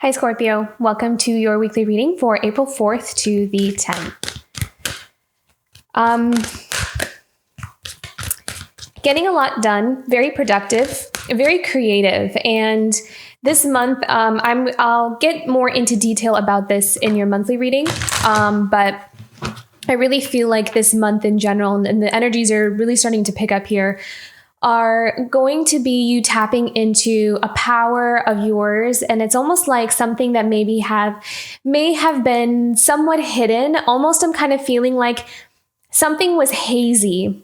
Hi, Scorpio. Welcome to your weekly reading for April 4th to the 10th. Getting a lot done, very productive, very creative. And this month, I'll get more into detail about this in your monthly reading. But I really feel like this month in general, and the energies are really starting to pick up here, are going to be you tapping into a power of yours. And it's almost like something that may have been somewhat hidden. Almost I'm kind of feeling like something was hazy.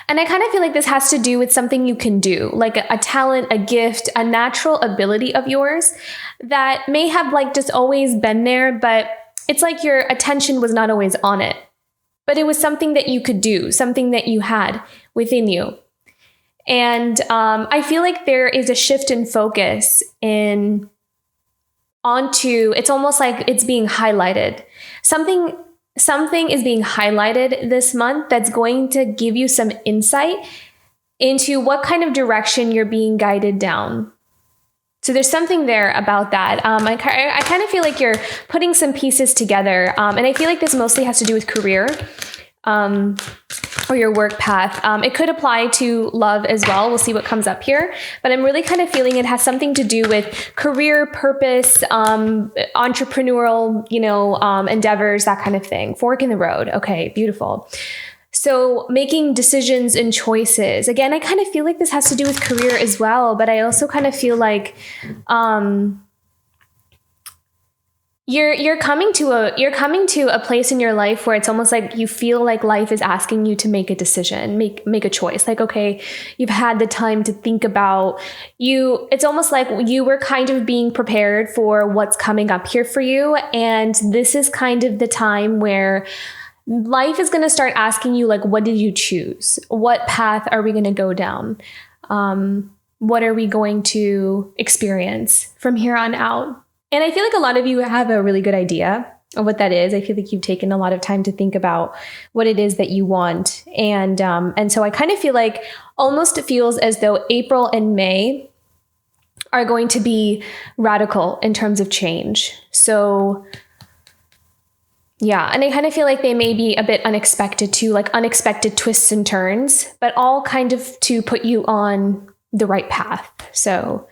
And I kind of feel like this has to do with something you can do, like a talent, a gift, a natural ability of yours that may have like just always been there, but it's like your attention was not always on it. But it was something that you could do, something that you had within you. And I feel like there is a shift in focus onto, it's almost like it's being highlighted. Something is being highlighted this month that's going to give you some insight into what kind of direction you're being guided down. So there's something there about that. I kind of feel like you're putting some pieces together. And I feel like this mostly has to do with career or your work path. It could apply to love as well. We'll see what comes up here. But I'm really kind of feeling it has something to do with career, purpose, entrepreneurial, endeavors, that kind of thing. Fork in the road. Okay, beautiful. So making decisions and choices. Again, I kind of feel like this has to do with career as well, but I also kind of feel like you're coming to a place in your life where it's almost like you feel like life is asking you to make a decision, make a choice. Like, okay, you've had the time to think about you. It's almost like you were kind of being prepared for what's coming up here for you. And this is kind of the time where life is going to start asking you, like, what did you choose? What path are we going to go down? What are we going to experience from here on out? And I feel like a lot of you have a really good idea of what that is. I feel like you've taken a lot of time to think about what it is that you want. And so I kind of feel like almost it feels as though April and May are going to be radical in terms of change. So yeah, and I kind of feel like they may be a bit unexpected too, like unexpected twists and turns, but all kind of to put you on the right path. So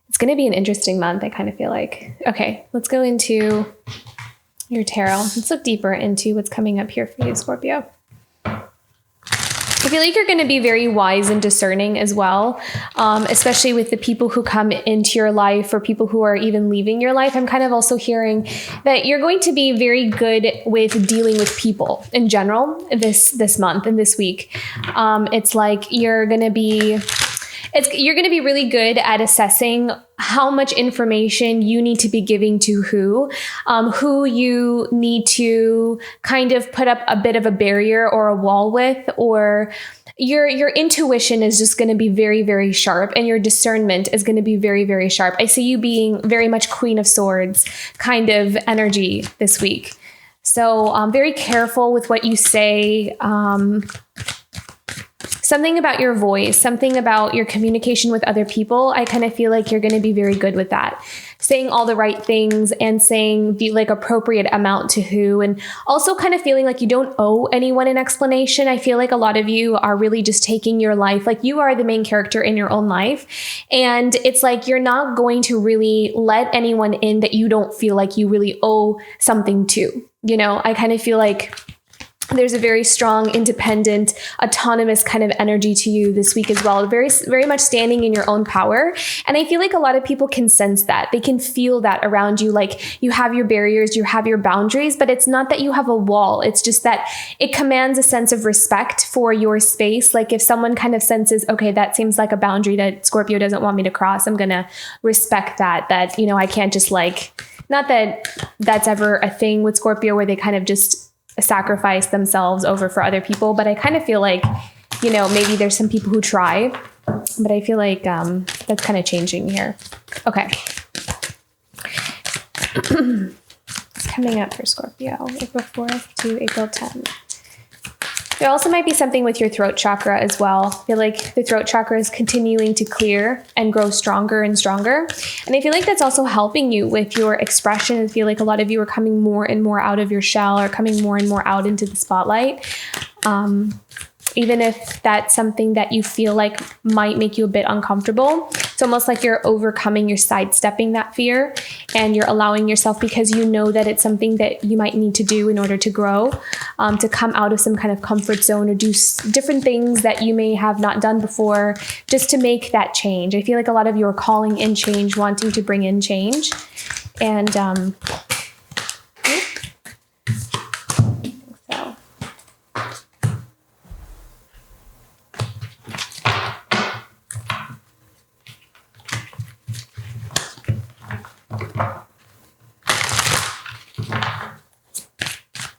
it's going to be an interesting month, I kind of feel like. Okay, let's go into your tarot. Let's look deeper into what's coming up here for you, Scorpio. I feel like you're going to be very wise and discerning as well, especially with the people who come into your life or people who are even leaving your life. I'm kind of also hearing that you're going to be very good with dealing with people in general this month and this week. It's like you're going to be really good at assessing how much information you need to be giving to who you need to kind of put up a bit of a barrier or a wall with, or your intuition is just going to be very, very sharp, and your discernment is going to be very, very sharp. I see you being very much Queen of Swords kind of energy this week. So very careful with what you say. Something about your voice, something about your communication with other people. I kind of feel like you're going to be very good with that. Saying all the right things and saying the like appropriate amount to who, and also kind of feeling like you don't owe anyone an explanation. I feel like a lot of you are really just taking your life, like you are the main character in your own life. And it's like you're not going to really let anyone in that you don't feel like you really owe something to. I kind of feel like there's a very strong, independent, autonomous kind of energy to you this week as well. Very, very much standing in your own power. And I feel like a lot of people can sense that. They can feel that around you. Like you have your barriers, you have your boundaries, but it's not that you have a wall. It's just that it commands a sense of respect for your space. Like if someone kind of senses, okay, that seems like a boundary that Scorpio doesn't want me to cross, I'm going to respect that, I can't just not that that's ever a thing with Scorpio where they kind of just sacrifice themselves over for other people. But I kind of feel like, maybe there's some people who try, but I feel like that's kind of changing here. Okay. It's coming up for Scorpio, April 4th to April 10th. There also might be something with your throat chakra as well. I feel like the throat chakra is continuing to clear and grow stronger and stronger. And I feel like that's also helping you with your expression. I feel like a lot of you are coming more and more out of your shell, or coming more and more out into the spotlight. Even if that's something that you feel like might make you a bit uncomfortable. It's almost like you're overcoming, you're sidestepping that fear, and you're allowing yourself, because you know that it's something that you might need to do in order to grow, to come out of some kind of comfort zone, or do different things that you may have not done before, just to make that change. I feel like a lot of you are calling in change, wanting to bring in change. And so.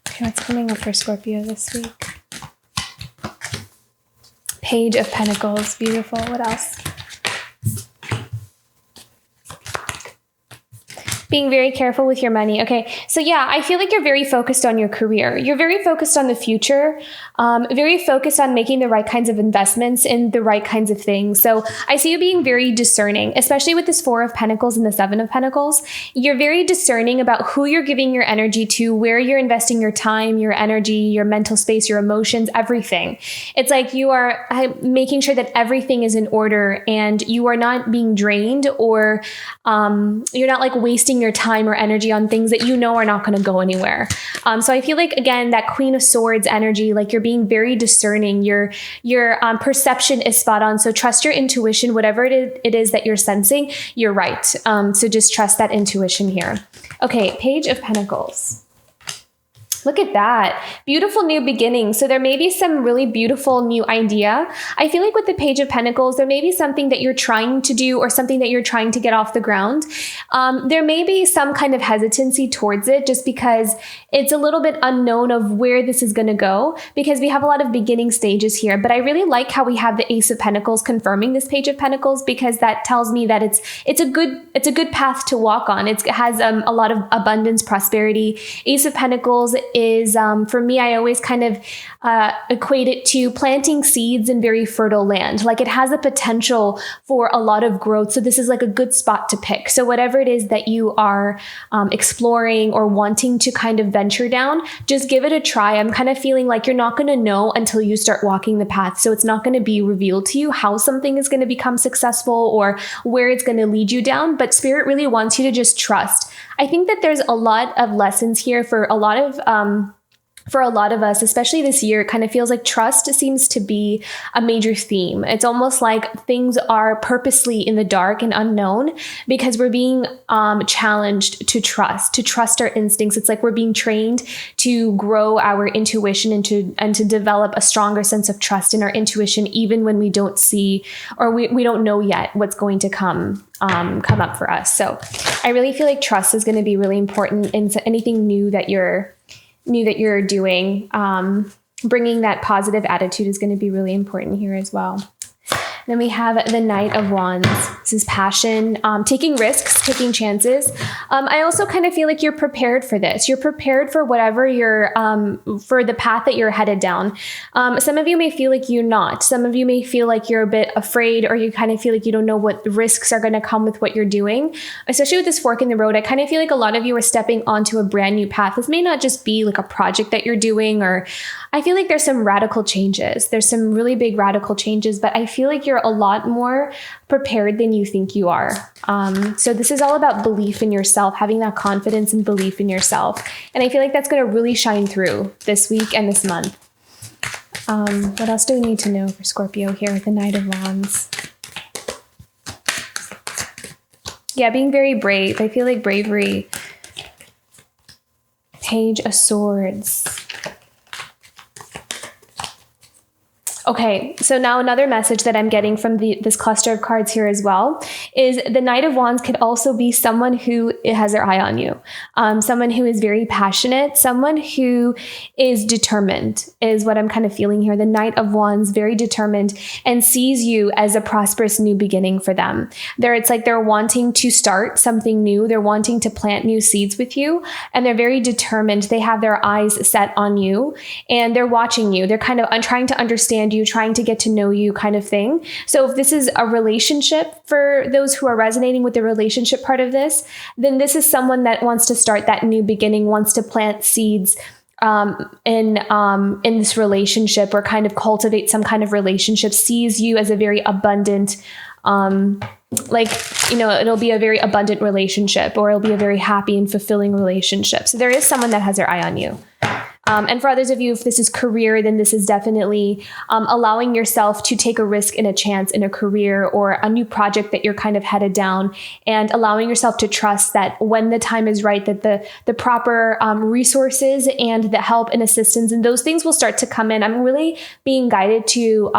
Okay, what's coming up for Scorpio this week? Page of Pentacles, beautiful. What else? Being very careful with your money. Okay, so yeah, I feel like you're very focused on your career. You're very focused on the future, very focused on making the right kinds of investments in the right kinds of things. So I see you being very discerning, especially with this Four of Pentacles and the Seven of Pentacles. You're very discerning about who you're giving your energy to, where you're investing your time, your energy, your mental space, your emotions, everything. It's like you are making sure that everything is in order, and you are not being drained, or you're not like wasting your time or energy on things that you know are not going to go anywhere. So I feel like, again, that Queen of Swords energy, like you're being very discerning. Your perception is spot on. So trust your intuition, whatever it is that you're sensing, you're right. So just trust that intuition here. Okay, Page of Pentacles. Look at that. Beautiful new beginning. So there may be some really beautiful new idea. I feel like with the Page of Pentacles, there may be something that you're trying to do, or something that you're trying to get off the ground. There may be some kind of hesitancy towards it, just because it's a little bit unknown of where this is going to go, because we have a lot of beginning stages here. But I really like how we have the Ace of Pentacles confirming this Page of Pentacles, because that tells me that it's a good path to walk on. It has a lot of abundance, prosperity. Ace of Pentacles is, for me, I always kind of equate it to planting seeds in very fertile land. Like it has a potential for a lot of growth. So this is like a good spot to pick. So whatever it is that you are exploring or wanting to kind of venture down, just give it a try. I'm kind of feeling like you're not going to know until you start walking the path. So it's not going to be revealed to you how something is going to become successful or where it's going to lead you down. But Spirit really wants you to just trust. I think that there's a lot of lessons here for a lot of us, especially this year. It kind of feels like trust seems to be a major theme. It's almost like things are purposely in the dark and unknown, because we're being challenged to trust our instincts. It's like we're being trained to grow our intuition and to develop a stronger sense of trust in our intuition, even when we don't see, or we don't know yet what's going to come up for us. So I really feel like trust is going to be really important in anything new that you're doing. Bringing that positive attitude is going to be really important here as well. Then we have the Knight of Wands. This is passion, taking risks, taking chances. I also kind of feel like you're prepared for this. You're prepared for whatever for the path that you're headed down. Some of you may feel like you're not. Some of you may feel like you're a bit afraid, or you kind of feel like you don't know what risks are going to come with what you're doing. Especially with this fork in the road, I kind of feel like a lot of you are stepping onto a brand new path. This may not just be like a project that you're doing, or I feel like there's some radical changes. There's some really big radical changes, but I feel like you're a lot more prepared than you think you are. So this is all about belief in yourself, having that confidence and belief in yourself. And I feel like that's going to really shine through this week and this month. What else do we need to know for Scorpio here with the Knight of Wands? Yeah, being very brave. I feel like bravery. Page of Swords. Okay, so now another message that I'm getting from this cluster of cards here as well is the Knight of Wands could also be someone who has their eye on you, someone who is very passionate, someone who is determined is what I'm kind of feeling here. The Knight of Wands, very determined and sees you as a prosperous new beginning for them. It's like they're wanting to start something new. They're wanting to plant new seeds with you, and they're very determined. They have their eyes set on you and they're watching you. They're kind of trying to understand you, trying to get to know you kind of thing. So if this is a relationship for those who are resonating with the relationship part of this, then this is someone that wants to start that new beginning, wants to plant seeds in this relationship, or kind of cultivate some kind of relationship, sees you as a very abundant, it'll be a very abundant relationship, or it'll be a very happy and fulfilling relationship. So there is someone that has their eye on you. And for others of you, if this is career, then this is definitely allowing yourself to take a risk and a chance in a career or a new project that you're kind of headed down, and allowing yourself to trust that when the time is right, that the proper resources and the help and assistance and those things will start to come in. I'm really being guided to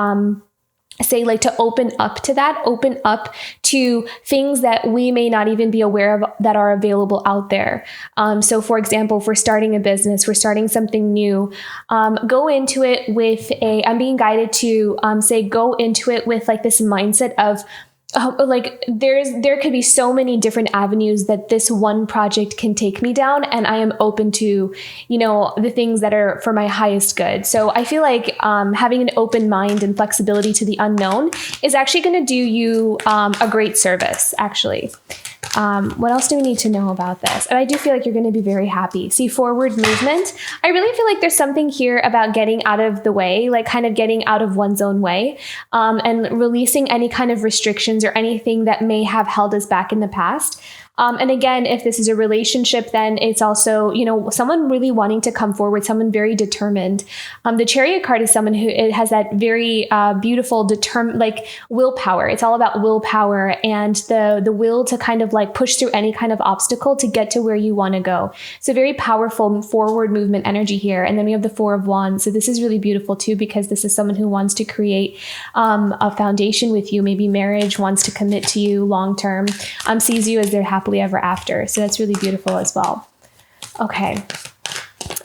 to open up to that, open up to things that we may not even be aware of that are available out there. So for example, if we're starting a business, we're starting something new, go into it with I'm being guided to go into it with like this mindset of, there could be so many different avenues that this one project can take me down, and I am open to, the things that are for my highest good. So I feel like having an open mind and flexibility to the unknown is actually going to do you a great service, actually. What else do we need to know about this? And I do feel like you're going to be very happy. See, forward movement. I really feel like there's something here about getting out of the way, like kind of getting out of one's own way, and releasing any kind of restrictions or anything that may have held us back in the past. And again, if this is a relationship, then it's also, someone really wanting to come forward, someone very determined. The Chariot card is someone who it has that very beautiful willpower. It's all about willpower and the will to kind of like push through any kind of obstacle to get to where you want to go. So very powerful forward movement energy here. And then we have the Four of Wands. So this is really beautiful too, because this is someone who wants to create a foundation with you, maybe marriage, wants to commit to you long term, sees you as their happily ever after. So that's really beautiful as well. Okay.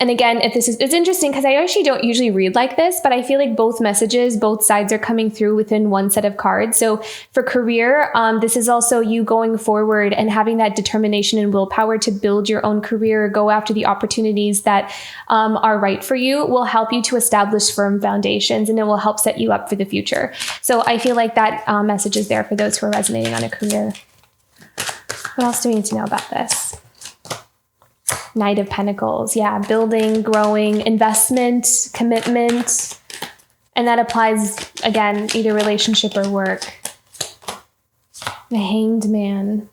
And again, if it's interesting because I actually don't usually read like this, but I feel like both messages, both sides are coming through within one set of cards. So for career, this is also you going forward and having that determination and willpower to build your own career, go after the opportunities that are right for you, will help you to establish firm foundations, and it will help set you up for the future. So I feel like that message is there for those who are resonating on a career. What else do we need to know about this? Knight of Pentacles. Yeah, building, growing, investment, commitment. And that applies, again, either relationship or work. The Hanged Man.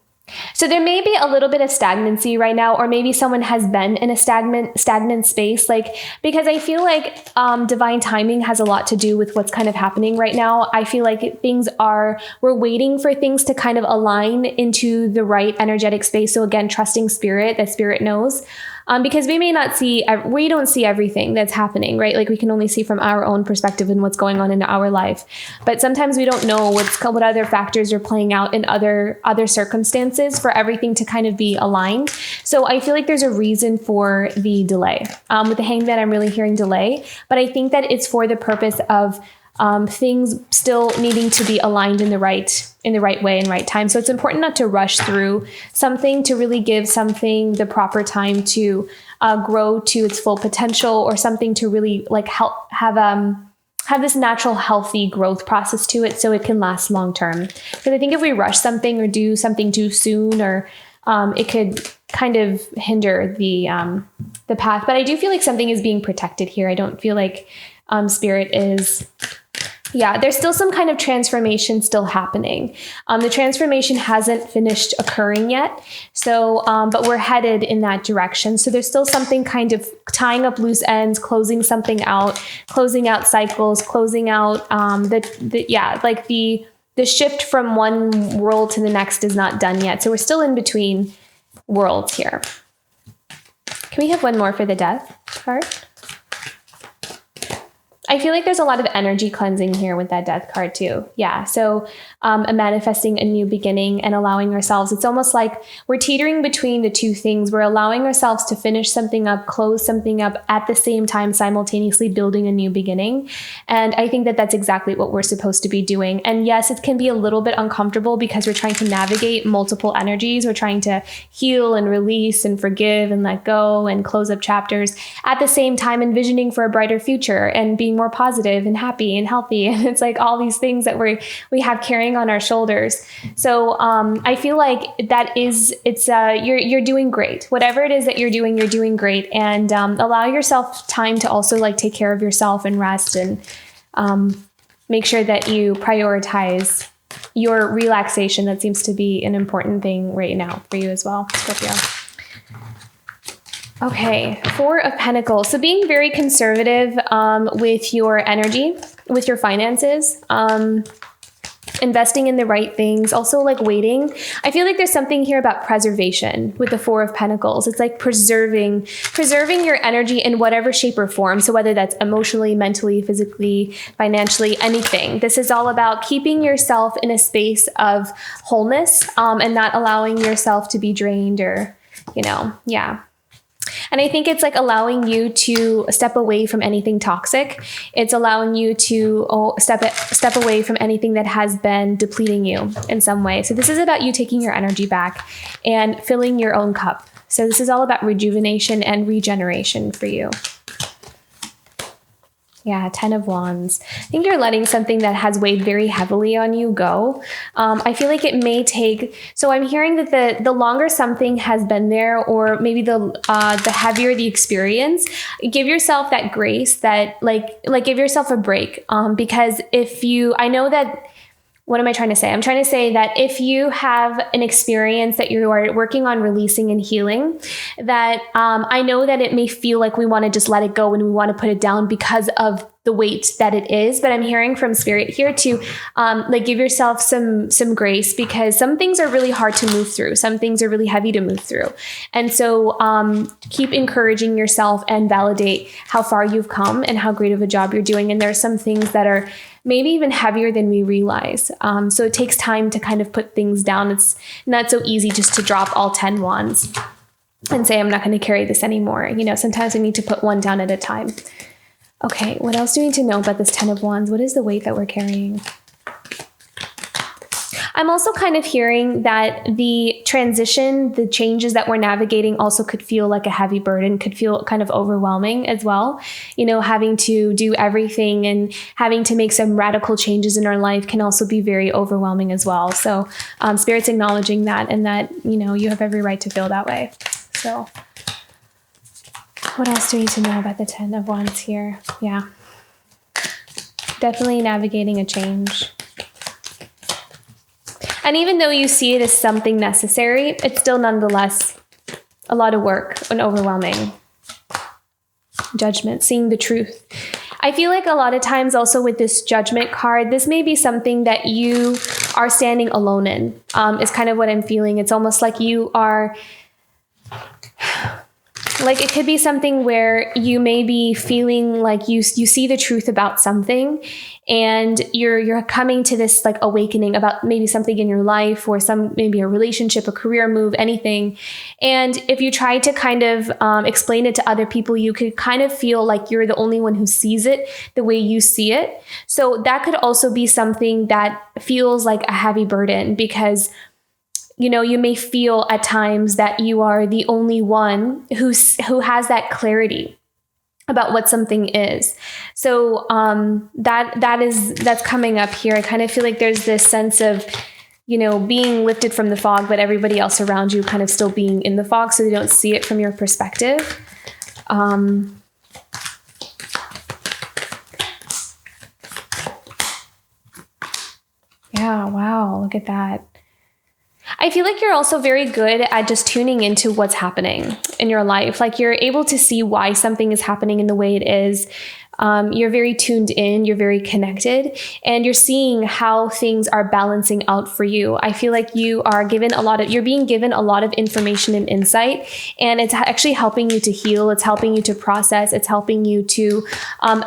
So there may be a little bit of stagnancy right now, or maybe someone has been in a stagnant space, because I feel like divine timing has a lot to do with what's kind of happening right now. I feel like we're waiting for things to kind of align into the right energetic space. So again, trusting spirit, that spirit knows. Because we don't see everything that's happening, right? Like we can only see from our own perspective and what's going on in our life. But sometimes we don't know what other factors are playing out in other circumstances for everything to kind of be aligned. So I feel like there's a reason for the delay. With the Hanged Man, I'm really hearing delay, but I think that it's for the purpose of things still needing to be aligned in the right way and right time. So it's important not to rush through something, to really give something the proper time to grow to its full potential, or something to really like have this natural, healthy growth process to it so it can last long term. Because I think if we rush something or do something too soon, or it could kind of hinder the path. But I do feel like something is being protected here. I don't feel like spirit is... Yeah, there's still some kind of transformation still happening. The transformation hasn't finished occurring yet. So, but we're headed in that direction. So there's still something kind of tying up loose ends, closing something out, closing out cycles, closing out the shift from one world to the next is not done yet. So we're still in between worlds here. Can we have one more for the Death card? I feel like there's a lot of energy cleansing here with that death card too. Yeah. So manifesting a new beginning and allowing ourselves, it's almost like we're teetering between the two things. We're allowing ourselves to finish something up, close something up at the same time, simultaneously building a new beginning. And I think that that's exactly what we're supposed to be doing. And yes, it can be a little bit uncomfortable because we're trying to navigate multiple energies. We're trying to heal and release and forgive and let go and close up chapters at the same time, envisioning for a brighter future and being more positive and happy and healthy. And it's like all these things that we have carrying on our shoulders. So I feel like you're doing great. Whatever it is that you're doing great. And allow yourself time to also like take care of yourself and rest and make sure that you prioritize your relaxation. That seems to be an important thing right now for you as well, Scorpio. Okay, Four of Pentacles. So being very conservative with your energy, with your finances, investing in the right things, also like waiting. I feel like there's something here about preservation with the Four of Pentacles. It's like preserving your energy in whatever shape or form. So whether that's emotionally, mentally, physically, financially, anything. This is all about keeping yourself in a space of wholeness and not allowing yourself to be drained or, yeah. And I think it's like allowing you to step away from anything toxic. It's allowing you to step away from anything that has been depleting you in some way. So this is about you taking your energy back and filling your own cup. So this is all about rejuvenation and regeneration for you. Yeah, 10 of Wands. I think you're letting something that has weighed very heavily on you go. I feel like it may take, so I'm hearing that the longer something has been there, or maybe the heavier the experience, give yourself that grace, that like give yourself a break. Because I know that, what am I trying to say? I'm trying to say that if you have an experience that you are working on releasing and healing, that I know that it may feel like we want to just let it go and we want to put it down because of the weight that it is. But I'm hearing from Spirit here to give yourself some grace, because some things are really hard to move through. Some things are really heavy to move through. And so keep encouraging yourself and validate how far you've come and how great of a job you're doing. And there are some things that are maybe even heavier than we realize. So it takes time to kind of put things down. It's not so easy just to drop all 10 wands and say, I'm not going to carry this anymore. Sometimes I need to put one down at a time. Okay, what else do we need to know about this 10 of Wands? What is the weight that we're carrying? I'm also kind of hearing that the transition, the changes that we're navigating also could feel like a heavy burden, could feel kind of overwhelming as well. Having to do everything and having to make some radical changes in our life can also be very overwhelming as well. So Spirit's acknowledging that, and that, you have every right to feel that way. So what else do we need to know about the 10 of Wands here? Yeah. Definitely navigating a change. And even though you see it as something necessary, it's still nonetheless a lot of work and overwhelming. Judgment, seeing the truth. I feel like a lot of times also with this Judgment card, this may be something that you are standing alone in, is kind of what I'm feeling. It's almost like you are, like it could be something where you may be feeling like you see the truth about something, and you're coming to this like awakening about maybe something in your life, or maybe a relationship, a career move, anything. And if you try to kind of explain it to other people, you could kind of feel like you're the only one who sees it the way you see it. So that could also be something that feels like a heavy burden, because you may feel at times that you are the only one who has that clarity about what something is. So that's coming up here. I kind of feel like there's this sense of, being lifted from the fog, but everybody else around you kind of still being in the fog, so they don't see it from your perspective. Yeah, wow, look at that. I feel like you're also very good at just tuning into what's happening in your life. Like you're able to see why something is happening in the way it is. You're very tuned in, you're very connected, and you're seeing how things are balancing out for you. I feel like you're being given a lot of information and insight, and it's actually helping you to heal. It's helping you to process. It's helping you to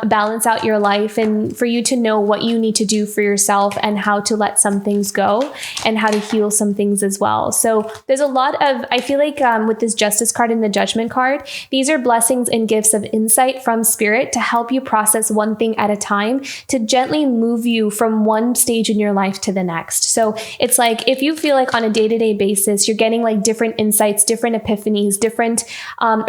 balance out your life, and for you to know what you need to do for yourself and how to let some things go and how to heal some things as well. So there's a lot of, I feel like with this Justice card and the Judgment card, these are blessings and gifts of insight from Spirit to help you process one thing at a time, to gently move you from one stage in your life to the next. So it's like, if you feel like on a day-to-day basis, you're getting like different insights, different epiphanies, different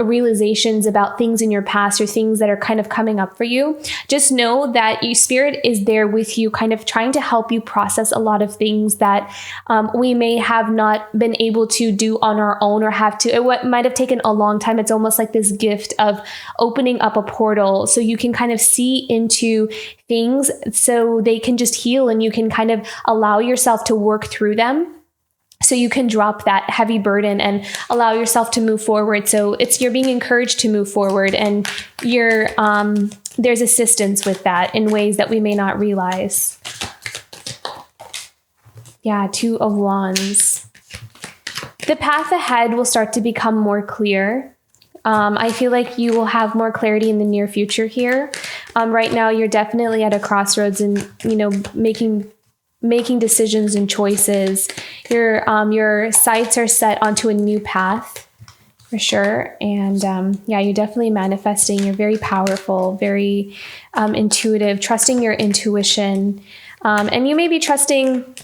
realizations about things in your past or things that are kind of coming up for you, just know that Spirit is there with you, kind of trying to help you process a lot of things that we may have not been able to do on our own, or what might have taken a long time. It's almost like this gift of opening up a portal so you can kind of see into things so they can just heal, and you can kind of allow yourself to work through them. So you can drop that heavy burden and allow yourself to move forward. So you're being encouraged to move forward, and there's assistance with that in ways that we may not realize. Yeah, Two of Wands. The path ahead will start to become more clear. I feel like you will have more clarity in the near future here. Right now, you're definitely at a crossroads and, making decisions and choices. Your sights are set onto a new path for sure. And you're definitely manifesting. You're very powerful, very intuitive, trusting your intuition. And you may be trusting.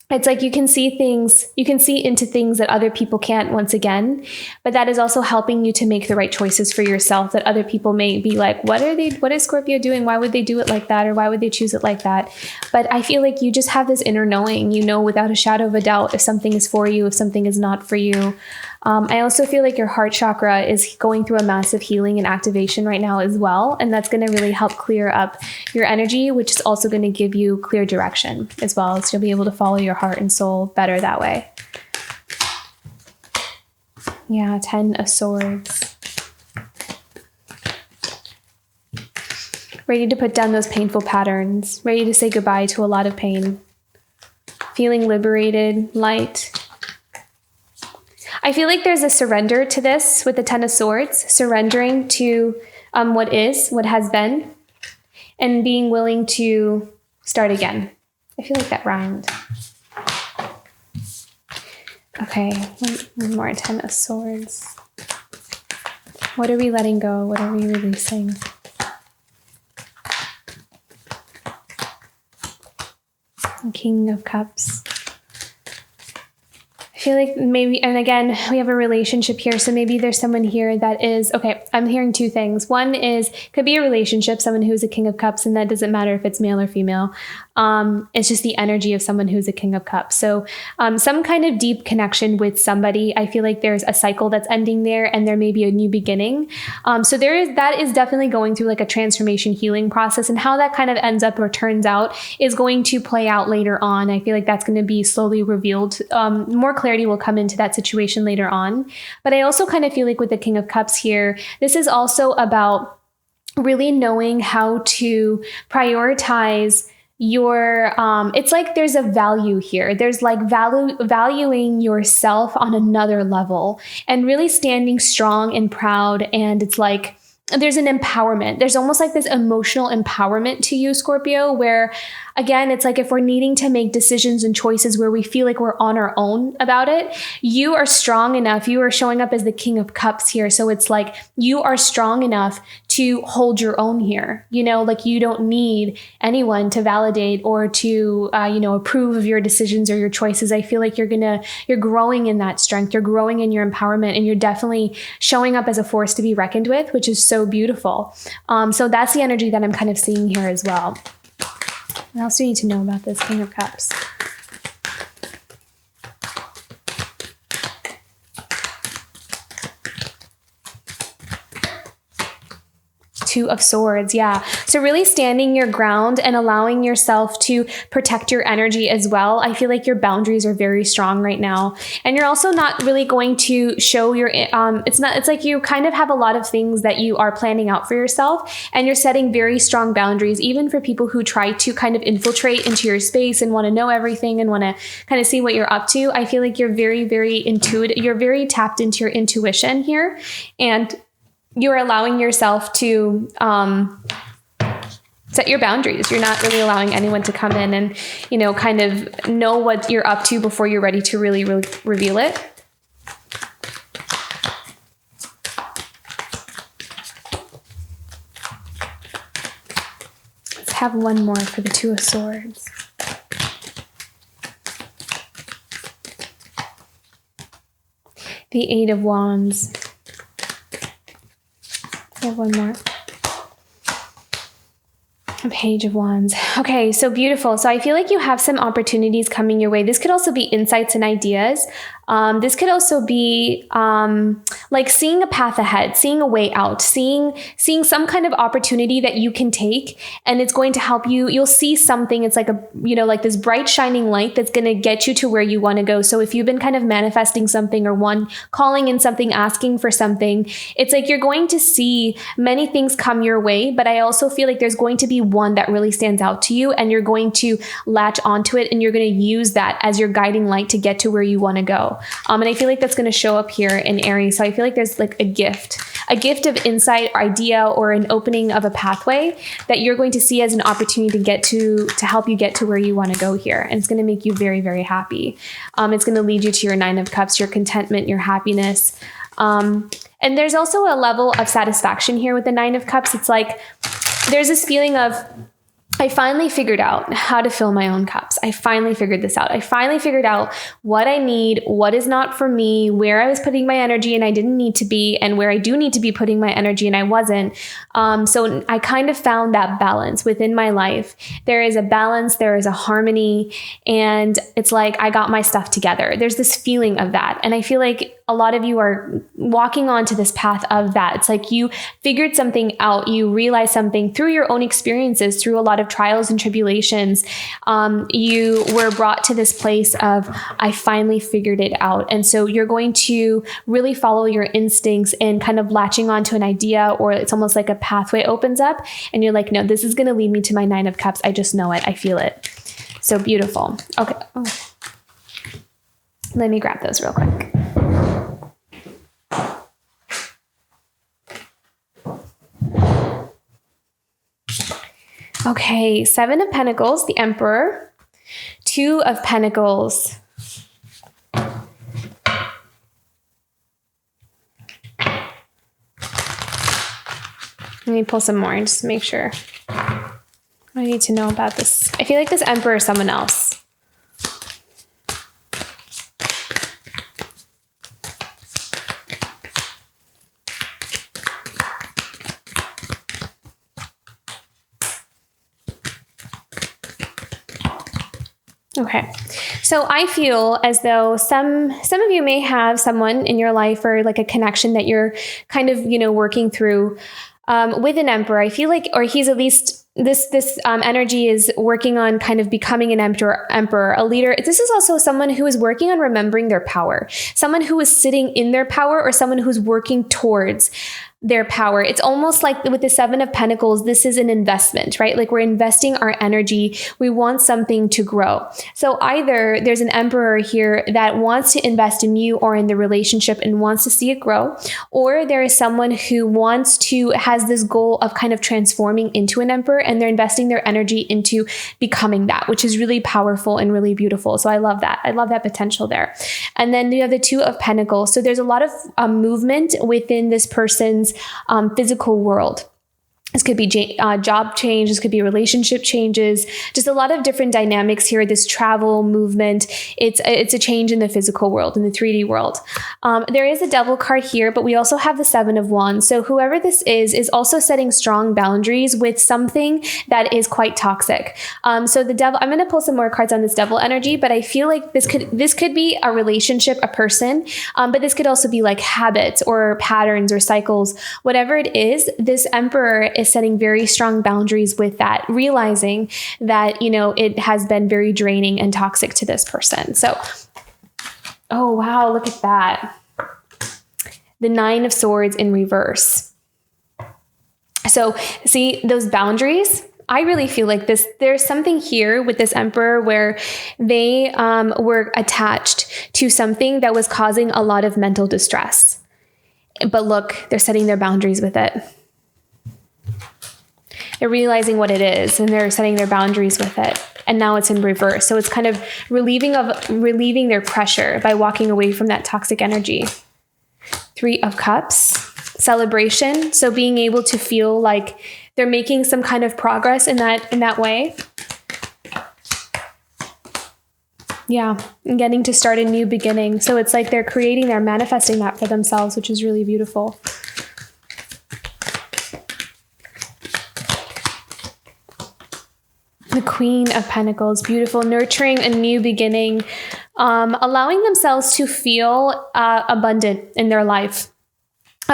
It's like you can see into things that other people can't, once again, but that is also helping you to make the right choices for yourself that other people may be like, what is Scorpio doing? Why would they do it like that? Or why would they choose it like that? But I feel like you just have this inner knowing, without a shadow of a doubt, if something is for you, if something is not for you. I also feel like your heart chakra is going through a massive healing and activation right now as well. And that's going to really help clear up your energy, which is also going to give you clear direction as well. So you'll be able to follow your heart and soul better that way. Yeah, 10 of Swords. Ready to put down those painful patterns. Ready to say goodbye to a lot of pain. Feeling liberated, light. I feel like there's a surrender to this with the 10 of Swords, surrendering to what has been, and being willing to start again. I feel like that rhymed. Okay, one more 10 of Swords. What are we letting go? What are we releasing? King of Cups. I feel like maybe, and again, we have a relationship here. So maybe there's someone here that is, okay, I'm hearing two things. One is, could be a relationship, someone who's a King of Cups, and that doesn't matter if it's male or female. It's just the energy of someone who's a King of Cups. So some kind of deep connection with somebody. I feel like there's a cycle that's ending there, and there may be a new beginning. So that is definitely going through like a transformation healing process, and how that kind of ends up or turns out is going to play out later on. I feel like that's going to be slowly revealed. More clarity will come into that situation later on. But I also kind of feel like with the King of Cups here, this is also about really knowing how to prioritize your it's like there's a value here. There's like valuing yourself on another level, and really standing strong and proud. And it's like there's an empowerment. There's almost like this emotional empowerment to you, Scorpio, where again, it's like if we're needing to make decisions and choices where we feel like we're on our own about it, you are strong enough. You are showing up as the King of Cups here. So it's like you are strong enough to hold your own here. Like you don't need anyone to validate or to, approve of your decisions or your choices. I feel like you're growing in that strength. You're growing in your empowerment, and you're definitely showing up as a force to be reckoned with, which is so beautiful. So that's the energy that I'm kind of seeing here as well. What else do you need to know about this King of Cups? Two of Swords. Yeah. So really standing your ground and allowing yourself to protect your energy as well. I feel like your boundaries are very strong right now. And you're also not really going to show your, it's like you kind of have a lot of things that you are planning out for yourself, and you're setting very strong boundaries, even for people who try to kind of infiltrate into your space and want to know everything and want to kind of see what you're up to. I feel like you're very, very intuitive. You're very tapped into your intuition here, and you're allowing yourself to set your boundaries. You're not really allowing anyone to come in and, kind of know what you're up to before you're ready to really reveal it. Let's have one more for the Two of Swords. The Eight of Wands. I have one more. A Page of Wands. Okay, so beautiful. So I feel like you have some opportunities coming your way. This could also be insights and ideas. This could also be like seeing a path ahead, seeing a way out, seeing some kind of opportunity that you can take, and it's going to help you. You'll see something. It's like like this bright shining light that's going to get you to where you want to go. So if you've been kind of manifesting something, or calling in something, asking for something, it's like you're going to see many things come your way. But I also feel like there's going to be one that really stands out to you, and you're going to latch onto it, and you're going to use that as your guiding light to get to where you want to go. And I feel like that's going to show up here in Aries. So I feel like there's like a gift of insight, or idea, or an opening of a pathway that you're going to see as an opportunity to help you get to where you want to go here. And it's going to make you very, very happy. It's going to lead you to your Nine of Cups, your contentment, your happiness. And there's also a level of satisfaction here with the Nine of Cups. It's like there's this feeling of, I finally figured out how to fill my own cups. I finally figured this out. I finally figured out what I need, what is not for me, where I was putting my energy and I didn't need to be, and where I do need to be putting my energy and I wasn't. So I kind of found that balance within my life. There is a balance, there is a harmony, and it's like I got my stuff together. There's this feeling of that. And I feel like a lot of you are walking onto this path of that. It's like you figured something out, you realized something through your own experiences, through a lot of trials and tribulations. You were brought to this place of, I finally figured it out. And so you're going to really follow your instincts and kind of latching onto an idea, or it's almost like a pathway opens up and you're like, no, this is going to lead me to my Nine of Cups. I just know it. I feel it. So beautiful. Okay. Oh. Let me grab those real quick. Okay, Seven of Pentacles, the Emperor, Two of Pentacles. Let me pull some more just to make sure. I need to know about this. I feel like this Emperor is someone else. Okay. So I feel as though some of you may have someone in your life, or like a connection that you're kind of, working through with an Emperor. I feel like, or he's at least this energy is working on kind of becoming an emperor, a leader. This is also someone who is working on remembering their power, someone who is sitting in their power, or someone who's working towards their power. It's almost like with the Seven of Pentacles, this is an investment, right? Like we're investing our energy. We want something to grow. So either there's an Emperor here that wants to invest in you or in the relationship and wants to see it grow, or there is someone who has this goal of kind of transforming into an Emperor, and they're investing their energy into becoming that, which is really powerful and really beautiful. So I love that. I love that potential there. And then you have the Two of Pentacles. So there's a lot of movement within this person's physical world. This could be job change. This could be relationship changes. Just a lot of different dynamics here. This travel movement. It's a change in the physical world, in the 3D world. There is a Devil card here, but we also have the Seven of Wands. So whoever this is also setting strong boundaries with something that is quite toxic. So the Devil. I'm going to pull some more cards on this Devil energy, but I feel like this could be a relationship, a person, but this could also be like habits or patterns or cycles. Whatever it is, this Emperor is setting very strong boundaries with that, realizing that, it has been very draining and toxic to this person. So, oh, wow, look at that. The Nine of Swords in reverse. So see those boundaries? I really feel like there's something here with this Emperor where they were attached to something that was causing a lot of mental distress. But look, they're setting their boundaries with it. They're realizing what it is and they're setting their boundaries with it. And now it's in reverse. So it's kind of relieving their pressure by walking away from that toxic energy. Three of Cups, celebration. So being able to feel like they're making some kind of progress in that way. Yeah, and getting to start a new beginning. So it's like they're manifesting that for themselves, which is really beautiful. The Queen of Pentacles, beautiful, nurturing a new beginning, allowing themselves to feel abundant in their life.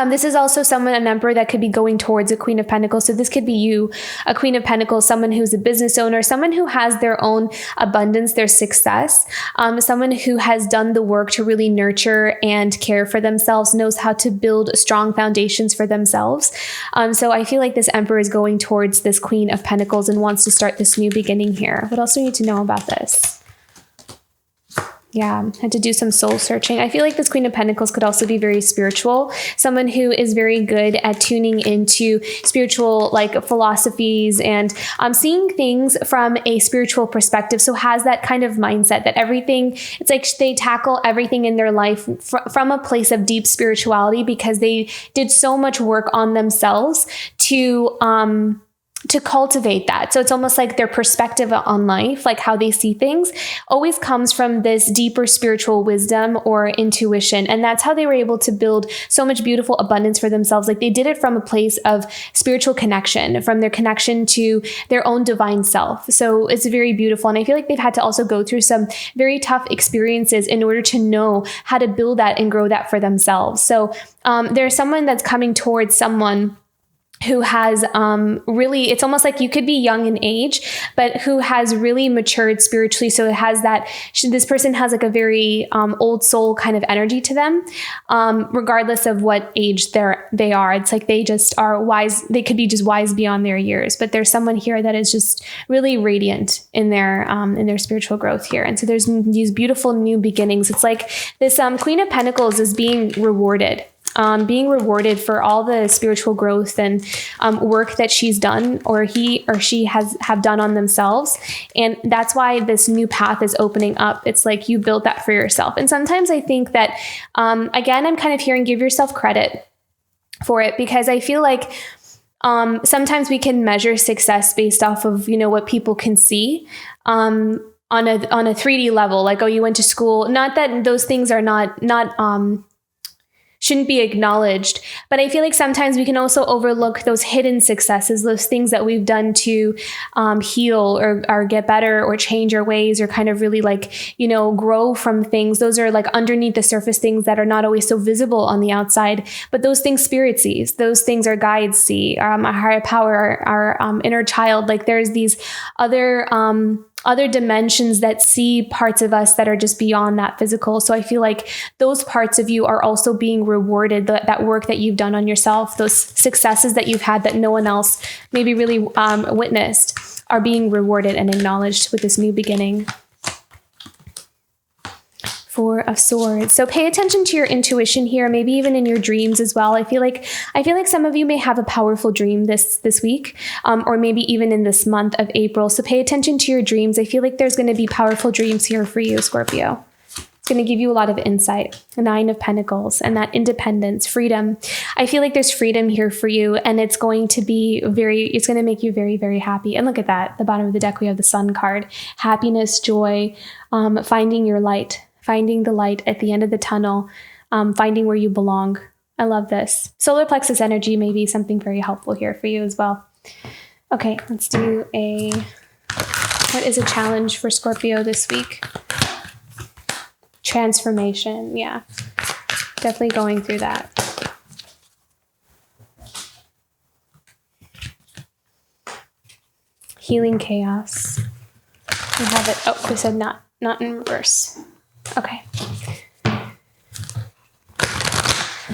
This is also an Emperor that could be going towards a Queen of Pentacles. So this could be you, a Queen of Pentacles, someone who's a business owner, someone who has their own abundance, their success, someone who has done the work to really nurture and care for themselves, knows how to build strong foundations for themselves. So I feel like this Emperor is going towards this Queen of Pentacles and wants to start this new beginning here. What else do we need to know about this? Yeah, had to do some soul searching. I feel like this Queen of Pentacles could also be very spiritual. Someone who is very good at tuning into spiritual philosophies and seeing things from a spiritual perspective. So has that kind of mindset that everything, it's like they tackle everything in their life from a place of deep spirituality because they did so much work on themselves to cultivate that. So it's almost like their perspective on life, like how they see things, always comes from this deeper spiritual wisdom or intuition. And that's how they were able to build so much beautiful abundance for themselves. Like they did it from a place of spiritual connection, from their connection to their own divine self. So it's very beautiful. And I feel like they've had to also go through some very tough experiences in order to know how to build that and grow that for themselves. So there's someone that's coming towards someone who has really, it's almost like you could be young in age, but who has really matured spiritually. So it has this person has like a very old soul kind of energy to them, regardless of what age they are. It's like they just are wise. They could be just wise beyond their years, but there's someone here that is just really radiant in their spiritual growth here. And so there's these beautiful new beginnings. It's like this Queen of Pentacles is being rewarded for all the spiritual growth and work that she's done or he or she have done on themselves. And that's why this new path is opening up. It's like you built that for yourself. And sometimes I think that, again, I'm kind of hearing give yourself credit for it because I feel like sometimes we can measure success based off of, what people can see. On a 3D level, like, oh, you went to school. Not that those things are not shouldn't be acknowledged. But I feel like sometimes we can also overlook those hidden successes, those things that we've done to heal or get better or change our ways or kind of really grow from things. Those are like underneath the surface things that are not always so visible on the outside. But those things spirit sees, those things our guides see, our higher power, our inner child. Like there's these other dimensions that see parts of us that are just beyond that physical. So I feel like those parts of you are also being rewarded, that work that you've done on yourself, those successes that you've had that no one else maybe really witnessed are being rewarded and acknowledged with this new beginning. Four of Swords. So pay attention to your intuition here, maybe even in your dreams as well. I feel like some of you may have a powerful dream this week, or maybe even in this month of April. So pay attention to your dreams. I feel like there's going to be powerful dreams here for you, Scorpio. It's going to give you a lot of insight. The Nine of Pentacles and that independence, freedom. I feel like there's freedom here for you, and it's going to make you very, very happy. And look at that. At the bottom of the deck, we have the Sun card. Happiness, joy, finding your light, finding the light at the end of the tunnel, finding where you belong. I love this. Solar plexus energy may be something very helpful here for you as well. Okay, let's do what is a challenge for Scorpio this week? Transformation. Yeah, definitely going through that. Healing chaos. We have it. Oh, we said not in reverse. Okay.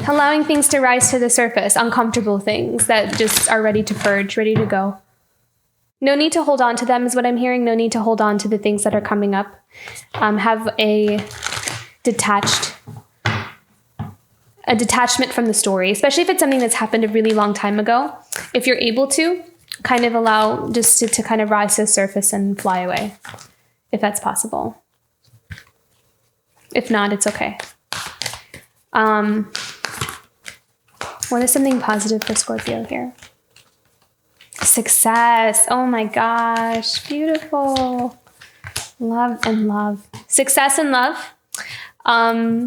Allowing things to rise to the surface, uncomfortable things that just are ready to purge, ready to go. No need to hold on to them is what I'm hearing. No need to hold on to the things that are coming up. Have a detachment from the story, especially if it's something that's happened a really long time ago. If you're able to, kind of allow just to kind of rise to the surface and fly away, if that's possible. If not, it's okay. What is something positive for Scorpio here? Success. Oh my gosh. Beautiful. Love and love. Success and love.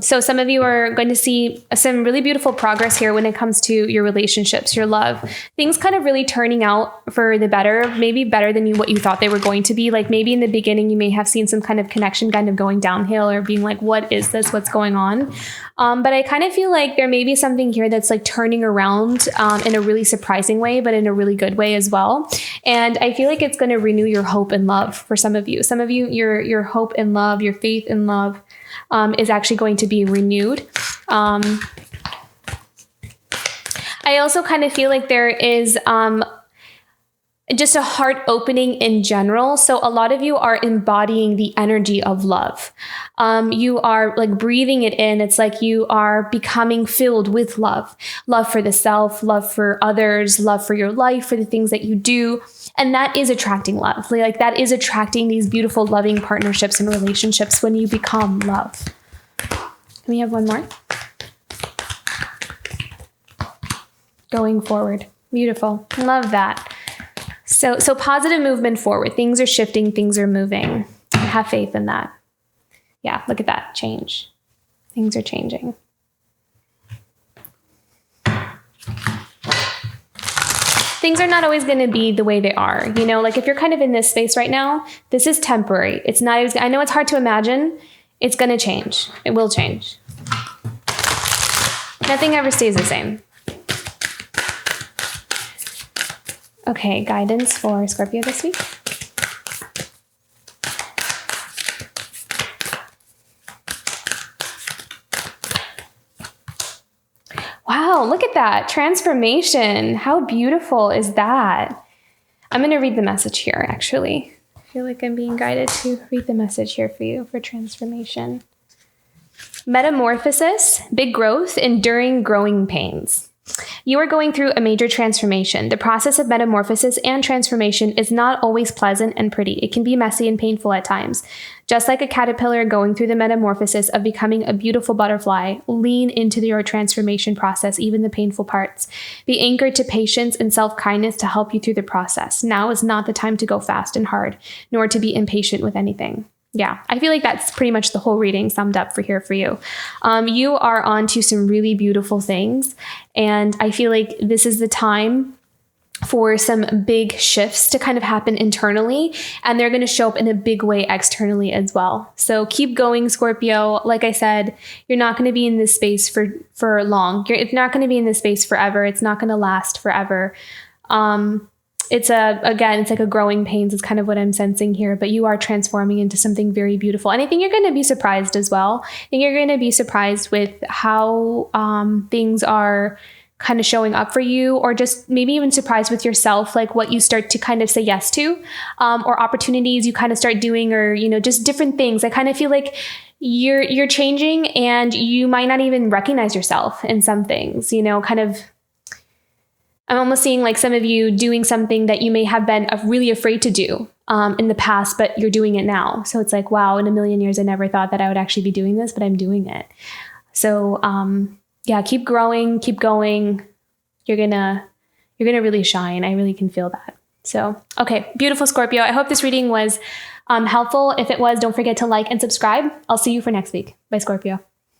So some of you are going to see some really beautiful progress here when it comes to your relationships, your love. Things kind of really turning out for the better, maybe better than what you thought they were going to be. Like maybe in the beginning, you may have seen some kind of connection kind of going downhill or being like, what is this? What's going on? But I kind of feel like there may be something here that's like turning around in a really surprising way, but in a really good way as well. And I feel like it's going to renew your hope and love for some of you. Some of you, your hope and love, your faith and love is actually going to be renewed. I also kind of feel like there is just a heart opening in general. So a lot of you are embodying the energy of love. You are like breathing it in. It's like you are becoming filled with love. Love for the self, love for others, love for your life, for the things that you do. And that is attracting love. Like that is attracting these beautiful loving partnerships and relationships when you become love. Can we have one more? Going forward. Beautiful. Love that. So positive movement forward. Things are shifting. Things are moving. Have faith in that. Yeah, look at that. Change. Things are changing. Things are not always going to be the way they are. You know, like if you're kind of in this space right now, this is temporary. It's not always, I know it's hard to imagine. It's going to change. It will change. Nothing ever stays the same. Okay, guidance for Scorpio this week. Wow, look at that. Transformation. How beautiful is that? I'm going to read the message here, actually. I feel like I'm being guided to read the message here for you for transformation. Metamorphosis, big growth, enduring growing pains. You are going through a major transformation. The process of metamorphosis and transformation is not always pleasant and pretty. It can be messy and painful at times. Just like a caterpillar going through the metamorphosis of becoming a beautiful butterfly, lean into your transformation process, even the painful parts. Be anchored to patience and self-kindness to help you through the process. Now is not the time to go fast and hard, nor to be impatient with anything. Yeah, I feel like that's pretty much the whole reading summed up for here for you. You are on to some really beautiful things. And I feel like this is the time for some big shifts to kind of happen internally. And they're going to show up in a big way externally as well. So keep going, Scorpio. Like I said, you're not going to be in this space for long. It's not going to be in this space forever. It's not going to last forever. It's like a growing pains is kind of what I'm sensing here, but you are transforming into something very beautiful. And I think you're going to be surprised as well. I think you're going to be surprised with how things are kind of showing up for you, or just maybe even surprised with yourself, like what you start to kind of say yes to, or opportunities you kind of start doing, or, you know, just different things. I kind of feel like you're changing and you might not even recognize yourself in some things, you know, kind of. I'm almost seeing like some of you doing something that you may have been really afraid to do in the past, but you're doing it now. So it's like, wow, in a million years, I never thought that I would actually be doing this, but I'm doing it. So yeah, keep growing, keep going. You're gonna really shine. I really can feel that. So, okay, beautiful Scorpio. I hope this reading was helpful. If it was, don't forget to like and subscribe. I'll see you for next week. Bye, Scorpio.